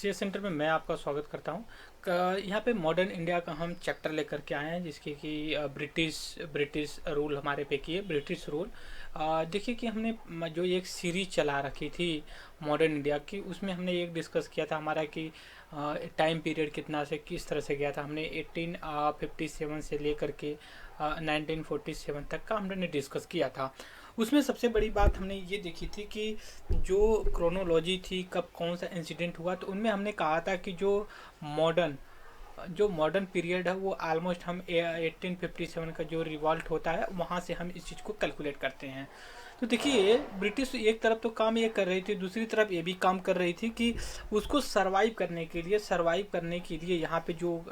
C centre में मैं आपका स्वागत करता हूँ। यहाँ पे मॉडर्न इंडिया का हम चैप्टर लेकर के आए हैं, जिसकी कि ब्रिटिश ब्रिटिश रूल हमारे पे की है, ब्रिटिश रूल। देखिए कि हमने जो एक सीरीज चला रखी थी मॉडर्न इंडिया की, उसमें हमने एक डिस्कस किया था हमारा कि टाइम पीरियड कितना से किस तरह से गया था। हमने 1857 से लेकर के 1947 तक का हमने डिस्कस किया था। उसमें सबसे बड़ी बात हमने ये देखी थी कि जो क्रोनोलॉजी थी, कब कौन सा इंसिडेंट हुआ, तो उनमें हमने कहा था कि मॉडर्न जो मॉडर्न पीरियड है वो ऑलमोस्ट हम 1857 का जो रिवॉल्ट होता है वहाँ से हम इस चीज़ को कैलकुलेट करते हैं। तो देखिए, ब्रिटिश एक तरफ तो काम ये कर रही थी, दूसरी तरफ ये भी काम कर रही थी कि उसको सरवाइव करने के लिए यहाँ पे जो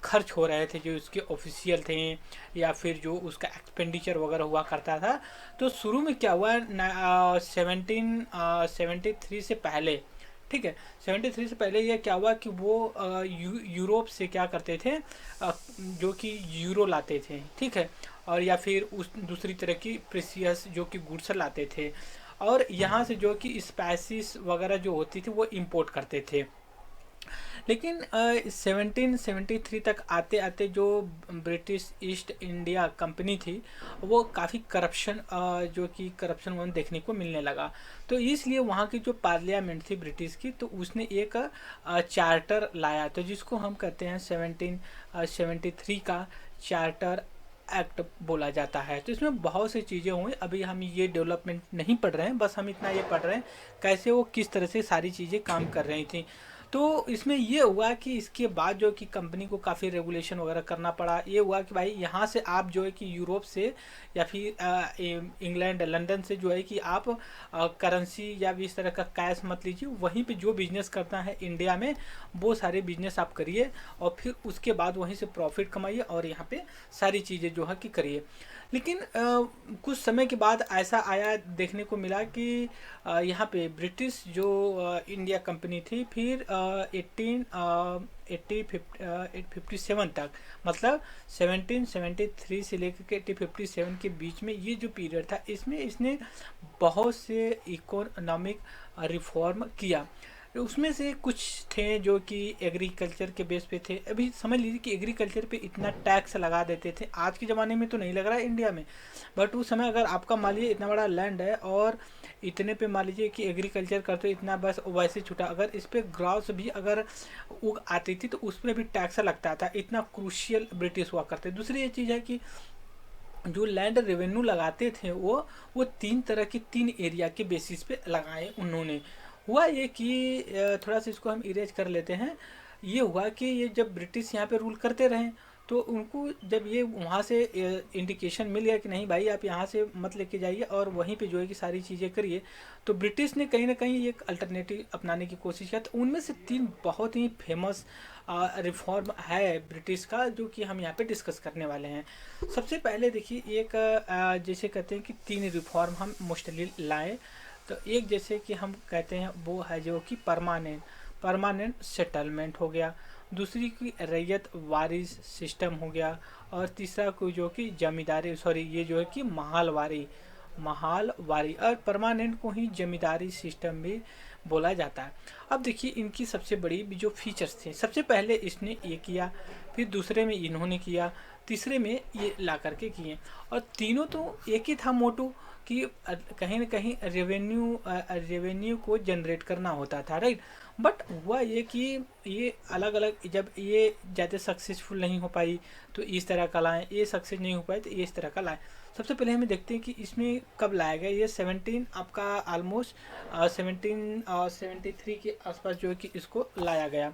खर्च हो रहे थे, जो उसके ऑफिशियल थे या फिर जो उसका एक्सपेंडिचर वगैरह हुआ करता था। तो शुरू में क्या हुआ, 1773 से पहले, ठीक है, 73 से पहले ये क्या हुआ कि वो यूरोप से क्या करते थे, जो कि यूरो लाते थे, ठीक है, और या फिर उस दूसरी तरह की प्रेसियस जो कि गुड्स लाते थे, और यहाँ से जो कि स्पाइसिस वगैरह जो होती थी वो इंपोर्ट करते थे। लेकिन 1773 तक आते आते जो ब्रिटिश ईस्ट इंडिया कंपनी थी वो काफ़ी करप्शन, जो कि करप्शन वहाँ देखने को मिलने लगा। तो इसलिए वहाँ की जो पार्लियामेंट थी ब्रिटिश की, तो उसने एक चार्टर लाया, तो जिसको हम कहते हैं 1773 का चार्टर एक्ट बोला जाता है। तो इसमें बहुत सी चीज़ें हुई, अभी हम ये डेवलपमेंट नहीं पढ़ रहे हैं, बस हम इतना ये पढ़ रहे हैं कैसे वो किस तरह से सारी चीज़ें काम कर रही थी। तो इसमें ये हुआ कि इसके बाद जो कि कंपनी को काफ़ी रेगुलेशन वगैरह करना पड़ा। ये हुआ कि भाई यहाँ से आप जो है कि यूरोप से या फिर इंग्लैंड लंदन से जो है कि आप करेंसी या भी इस तरह का कैश मत लीजिए, वहीं पे जो बिजनेस करना है इंडिया में वो सारे बिजनेस आप करिए, और फिर उसके बाद वहीं से प्रॉफिट कमाइए और यहाँ पे सारी चीज़ें जो है कि करिए। लेकिन कुछ समय के बाद ऐसा आया, देखने को मिला कि यहाँ पे ब्रिटिश जो इंडिया कंपनी थी, फिर 1857 तक, मतलब 1773 से लेकर के 1857 के बीच में ये जो पीरियड था, इसमें इसने बहुत से इकोनॉमिक रिफॉर्म किया। उसमें से कुछ थे जो कि एग्रीकल्चर के बेस पे थे। अभी समझ लीजिए कि एग्रीकल्चर पे इतना टैक्स लगा देते थे, आज के ज़माने में तो नहीं लग रहा है इंडिया में, बट उस समय अगर आपका मान लीजिए इतना बड़ा लैंड है और इतने पे मान लीजिए कि एग्रीकल्चर करते हो इतना, बस वैसे छूटा, अगर इस पर ग्रास भी अगर उग आती थी तो उस पर भी टैक्स लगता था। इतना क्रूशियल ब्रिटिश हुआ करते। दूसरी ये चीज़ है कि जो लैंड रेवेन्यू लगाते थे वो तीन तरह की, तीन एरिया के बेसिस पे लगाए उन्होंने। हुआ ये कि थोड़ा सा इसको हम इरेज कर लेते हैं। ये हुआ कि ये जब ब्रिटिश यहाँ पे रूल करते रहे, तो उनको जब ये वहाँ से इंडिकेशन मिल गया कि नहीं भाई आप यहाँ से मत लेके जाइए और वहीं पे जो है कि सारी चीज़ें करिए, तो ब्रिटिश ने कहीं ना कहीं एक अल्टरनेटिव अपनाने की कोशिश किया। तो उनमें से तीन बहुत ही फेमस रिफॉर्म है ब्रिटिश का, जो कि हम यहाँ पे डिस्कस करने वाले हैं। सबसे पहले देखिए, एक जैसे कहते हैं कि तीन रिफॉर्म हम मोस्टली लाए। तो एक जैसे कि हम कहते हैं वो है जो कि परमानेंट सेटलमेंट हो गया, दूसरी की रैयत वारिस सिस्टम हो गया, और तीसरा को जो कि जमींदारी, सॉरी ये जो है कि महालवारी, और परमानेंट को ही जमींदारी सिस्टम भी बोला जाता है। अब देखिए इनकी सबसे बड़ी भी जो फीचर्स थे, सबसे पहले इसने ये किया, फिर दूसरे में इन्होंने किया, तीसरे में ये ला करके किए, और तीनों तो एक ही था मोटो कि कहीं ना कहीं रेवेन्यू को जनरेट करना होता था, राइट। बट हुआ ये कि ये अलग अलग, जब ये ज़्यादा सक्सेसफुल नहीं हो पाई तो इस तरह का लाएँ, ये सक्सेस नहीं हो पाए तो ये इस तरह का लाएँ। सबसे पहले हमें देखते हैं कि इसमें कब लाया गया। ये 17 आपका ऑलमोस्ट 1773 के आसपास जो है कि इसको लाया गया,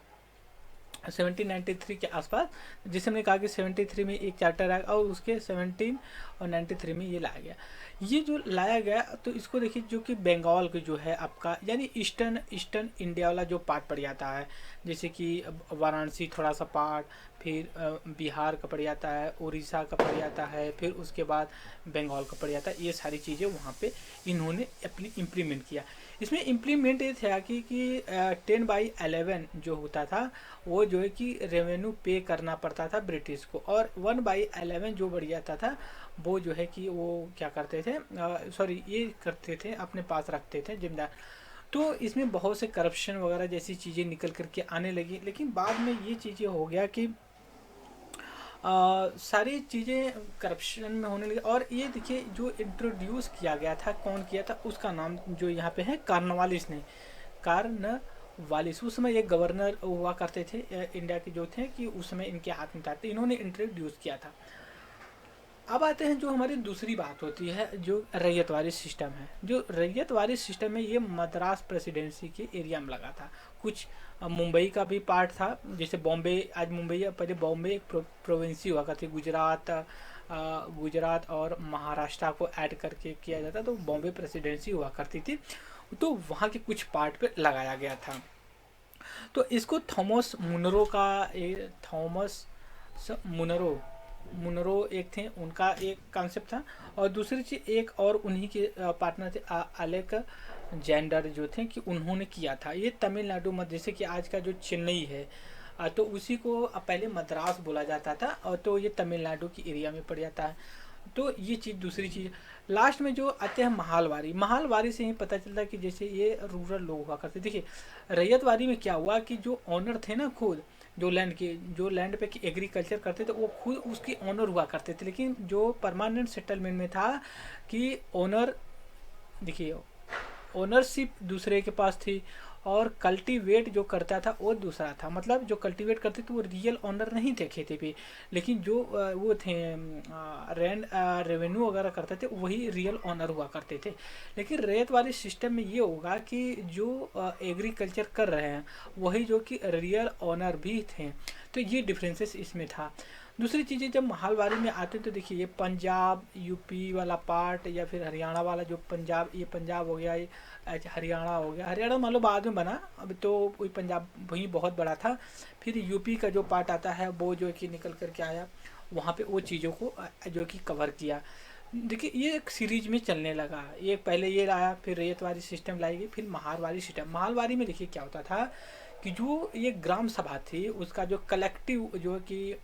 1793 के आसपास, जिसे हमने कहा कि 73 में एक चार्टर आया और उसके 17 और 93 में ये लाया गया। ये जो लाया गया, तो इसको देखिए जो कि बंगाल के जो है आपका, यानी ईस्टर्न इंडिया वाला जो पार्ट पड़ जाता है, जैसे कि वाराणसी थोड़ा सा पार्ट, फिर बिहार का पड़ जाता है, उड़ीसा का पड़ जाता है, फिर उसके बाद बंगाल का पड़ जाता है। ये सारी चीज़ें वहाँ पे इन्होंने अपनी इम्प्लीमेंट किया। इसमें इम्प्लीमेंट ये था कि 10/11 जो होता था वो जो है कि रेवेन्यू पे करना पड़ता था ब्रिटिश को, और 1/11 जो बढ़ जाता था वो जो है कि वो क्या करते थे, सॉरी ये करते थे अपने पास रखते थे जिम्मेदार। तो इसमें बहुत से करप्शन वगैरह जैसी चीज़ें निकल करके आने लगी, लेकिन बाद में ये चीज़ें हो गया कि सारी चीज़ें करप्शन में होने लगी। और ये देखिए जो इंट्रोड्यूस किया गया था, कौन किया था, उसका नाम जो यहाँ पे है कार्नवालिस ने, कार्नवालिस। उस समय एक गवर्नर हुआ करते थे इंडिया के जो थे, कि उस समय इनके हाथ में था, तो इन्होंने इंट्रोड्यूस किया था। अब आते हैं जो हमारी दूसरी बात होती है, जो रैयतवारी सिस्टम है। जो रैयतवारी सिस्टम है ये मद्रास प्रेसिडेंसी के एरिया में लगा था। कुछ मुंबई का भी पार्ट था, जैसे बॉम्बे, आज मुंबई है, पहले बॉम्बे एक प्रोविंसी हुआ करती, गुजरात और महाराष्ट्र को ऐड करके किया जाता, तो बॉम्बे प्रेसिडेंसी हुआ करती थी, तो वहाँ के कुछ पार्ट पे लगाया गया था। तो इसको थॉमस मुनरो का, थॉमस मुनरो मुनरो एक थे, उनका एक कॉन्सेप्ट था। और दूसरी चीज़ एक और उन्हीं के पार्टनर थे, अलेक जेंडर जो थे, कि उन्होंने किया था। ये तमिलनाडु में, जैसे कि आज का जो चेन्नई है, तो उसी को पहले मद्रास बोला जाता था, और तो ये तमिलनाडु की एरिया में पड़ जाता है। तो ये चीज़, दूसरी चीज़ लास्ट में जो आते हैं महालवारी। महालवारी से ही पता चलता है कि जैसे ये रूरल लोग हुआ करते। देखिए रैयतवारी में क्या हुआ कि जो ऑनर थे ना, खुद जो लैंड के, जो लैंड पे एग्रीकल्चर करते थे, वो खुद उसकी ऑनर हुआ करते थे। लेकिन जो परमानेंट सेटलमेंट में था कि ऑनर, देखिए ओनरशिप दूसरे के पास थी, और कल्टीवेट जो करता था वो दूसरा था। मतलब जो कल्टीवेट करते थे वो रियल ऑनर नहीं थे खेती पे, लेकिन जो वो थे रैंड रेवेन्यू वगैरह करते थे, वही रियल ऑनर हुआ करते थे। लेकिन रैयत वाले सिस्टम में ये होगा कि जो एग्रीकल्चर कर रहे हैं वही जो कि रियल ऑनर भी थे। तो ये डिफरेंसेस इसमें था। दूसरी चीज़ें जब महालवारी में आते तो देखिए, ये पंजाब यूपी वाला पार्ट, या फिर हरियाणा वाला, जो पंजाब, ये पंजाब हो गया, ये हरियाणा हो गया। हरियाणा मान लो बाद में बना, अब तो वही पंजाब वही बहुत बड़ा था। फिर यूपी का जो पार्ट आता है वो जो कि निकल करके आया, वहाँ पे वो चीज़ों को जो कि कवर किया। देखिए ये एक सीरीज में चलने लगा, ये पहले ये लाया, फिर रैयतवारी सिस्टम लाई गई, फिर महालवारी सिस्टम। महालवारी में देखिए क्या होता था कि जो ये ग्राम सभा थी, उसका जो कलेक्टिव जो कि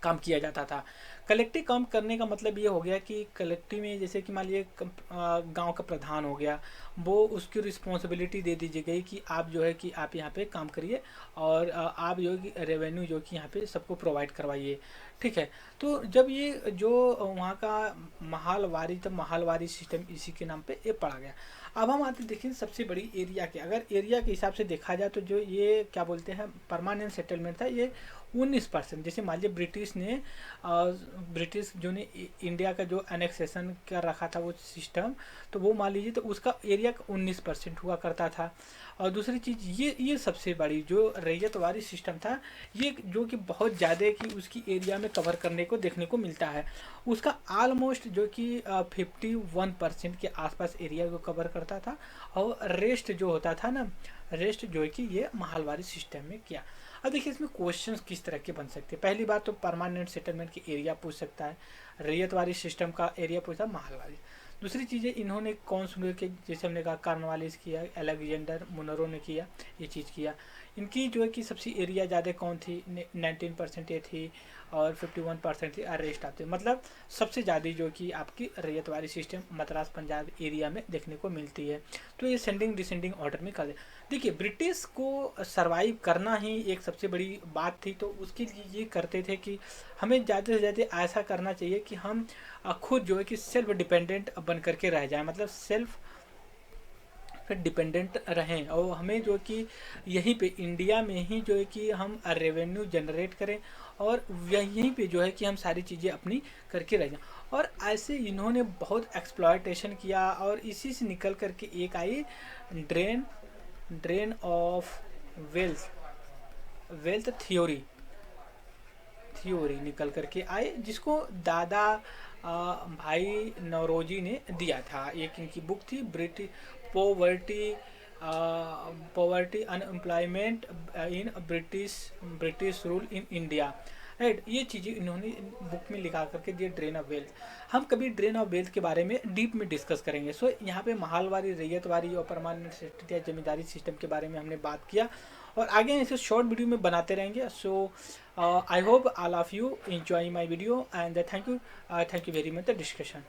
काम किया जाता था। कलेक्टिव काम करने का मतलब ये हो गया कि कलेक्टिव में, जैसे कि मान लीजिए गांव का प्रधान हो गया, वो उसकी रिस्पॉन्सिबिलिटी दे दीजिए गई कि आप जो है कि आप यहाँ पे काम करिए, और आप जो है कि रेवेन्यू जो कि यहाँ पे सबको प्रोवाइड करवाइए। ठीक है। तो जब ये जो वहाँ का महालवारी, तब महालवारी सिस्टम इसी के नाम पे ये पड़ा गया। अब हम आते देखें सबसे बड़ी एरिया के, अगर एरिया के हिसाब से देखा जाए तो जो ये क्या बोलते हैं परमानेंट सेटलमेंट था, ये 19%। जैसे मान लीजिए ब्रिटिश ने ब्रिटिश जो ने इंडिया का जो एनेक्सेशन कर रखा था वो सिस्टम, तो वो मान लीजिए तो उसका एरिया का 19% हुआ करता था। और दूसरी चीज़ ये सबसे बड़ी जो रैयतवारी सिस्टम था, ये जो कि बहुत ज़्यादा कि उसकी एरिया में कवर करने को देखने को मिलता है। उसका आलमोस्ट जो कि 51% के आसपास एरिया को कवर करता था, और रेस्ट जो होता था ना, रेस्ट जो है कि ये महालवारी सिस्टम में किया। अब देखिए इसमें क्वेश्चंस किस तरह के बन सकते हैं। पहली बात तो परमानेंट सेटलमेंट की एरिया पूछ सकता है, रैयतवारी सिस्टम का एरिया पूछता है महालवारी। दूसरी चीज़ें इन्होंने कौन सुन के, जैसे हमने कहा कार्नवालिस किया, अलेक्जेंडर मुनरो ने किया, ये चीज़ किया। इनकी जो है कि सबसे एरिया ज़्यादा कौन थी, 19% ये थी, और 51% थी अरेस्ट आते। मतलब सबसे ज़्यादा जो कि आपकी रैयतवारी सिस्टम मद्रास पंजाब एरिया में देखने को मिलती है। तो ये सेंडिंग डिसेंडिंग ऑर्डर में कर दे। देखिए ब्रिटिश को सरवाइव करना ही एक सबसे बड़ी बात थी, तो उसके लिए ये करते थे कि हमें ज़्यादा से ज़्यादा ऐसा करना चाहिए कि हम खुद जो है कि सेल्फ डिपेंडेंट बन करके रह जाए, मतलब सेल्फ डिपेंडेंट रहें, और हमें जो कि यहीं पे इंडिया में ही जो है कि हम रेवेन्यू जनरेट करें, और यहीं पे जो है कि हम सारी चीज़ें अपनी करके रह जाएं। और ऐसे इन्होंने बहुत एक्सप्लॉयटेशन किया, और इसी से निकल करके एक आई ड्रेन ऑफ वेल्थ थ्योरी निकल करके आए, जिसको दादा भाई नौरोजी ने दिया था। एक इनकी बुक थी, British poverty unemployment in British rule in India, right. ये चीज़ें इन्होंने बुक में लिखा करके दिया, ड्रेन ऑफ वेल्थ। हम कभी ड्रेन ऑफ वेल्थ के बारे में डीप में डिस्कस करेंगे। सो यहाँ पे महालवारी, रैयतवारी और परमानेंट सेटलमेंट या जमींदारी सिस्टम के बारे में हमने बात किया, और आगे ऐसे शॉर्ट वीडियो में बनाते रहेंगे। So I hope all of you enjoy my video, and thank you very much the discussion.